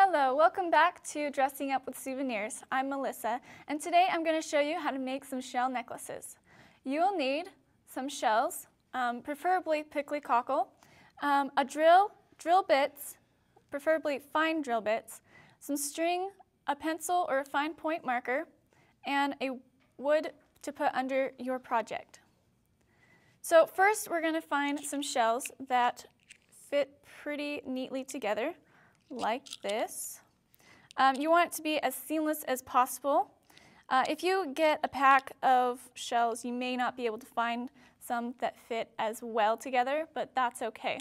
Hello, welcome back to Dressing Up with Souvenirs. I'm Melissa, and today I'm going to show you how to make some shell necklaces. You will need some shells, preferably pickly cockle, a drill bits, preferably fine drill bits, some string, a pencil or a fine point marker, and a wood to put under your project. So first we're going to find some shells that fit pretty neatly together, like this. You want it to be as seamless as possible. If you get a pack of shells, you may not be able to find some that fit as well together, but that's okay.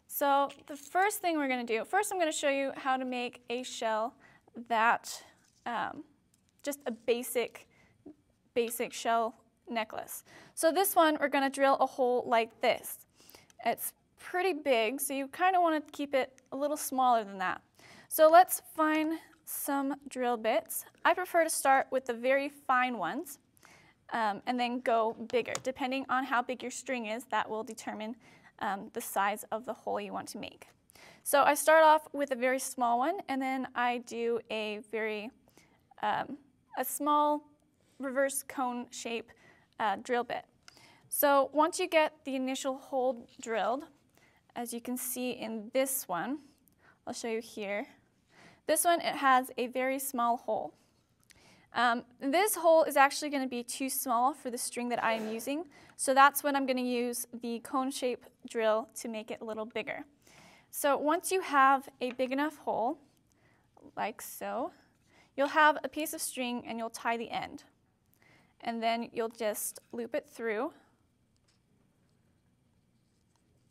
So the first thing we're going to do, first I'm going to show you how to make a shell that, just a basic shell necklace. So this one, we're going to drill a hole like this. It's pretty big, so you kind of want to keep it a little smaller than that. So let's find some drill bits. I prefer to start with the very fine ones and then go bigger. Depending on how big your string is, that will determine the size of the hole you want to make. So I start off with a very small one, and then I do a very a small reverse cone shape drill bit. So once you get the initial hole drilled, as you can see in this one, I'll show you here. This one, it has a very small hole. This hole is actually going to be too small for the string that I am using, so that's when I'm going to use the cone shape drill to make it a little bigger. So once you have a big enough hole, like so, you'll have a piece of string and you'll tie the end. And then you'll just loop it through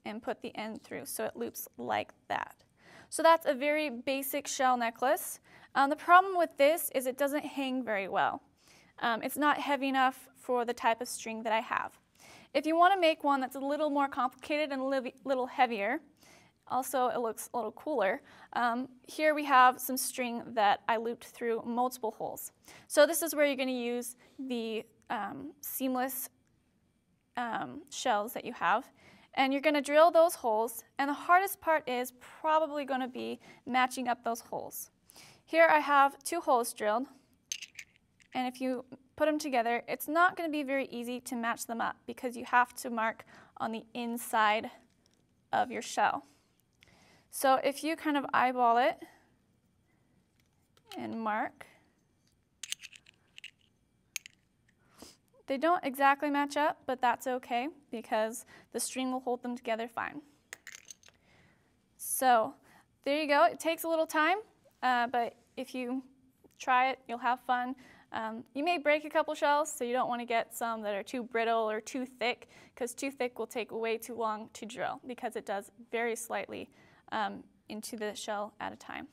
and put the end through, so it loops like that. So that's a very basic shell necklace. The problem with this is it doesn't hang very well. It's not heavy enough for the type of string that I have. If you want to make one that's a little more complicated and a little heavier, also it looks a little cooler, here we have some string that I looped through multiple holes. So this is where you're going to use the seamless shells that you have. And you're going to drill those holes, and the hardest part is probably going to be matching up those holes. Here I have 2 holes drilled, and if you put them together, it's not going to be very easy to match them up because you have to mark on the inside of your shell. So if you kind of eyeball it and mark, they don't exactly match up, but that's okay because the string will hold them together fine. So there you go. It takes a little time, but if you try it, you'll have fun. You may break a couple shells, so you don't want to get some that are too brittle or too thick, because too thick will take way too long to drill because it does very slightly into the shell at a time.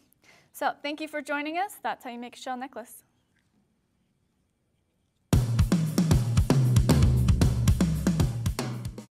So thank you for joining us. That's how you make a shell necklace.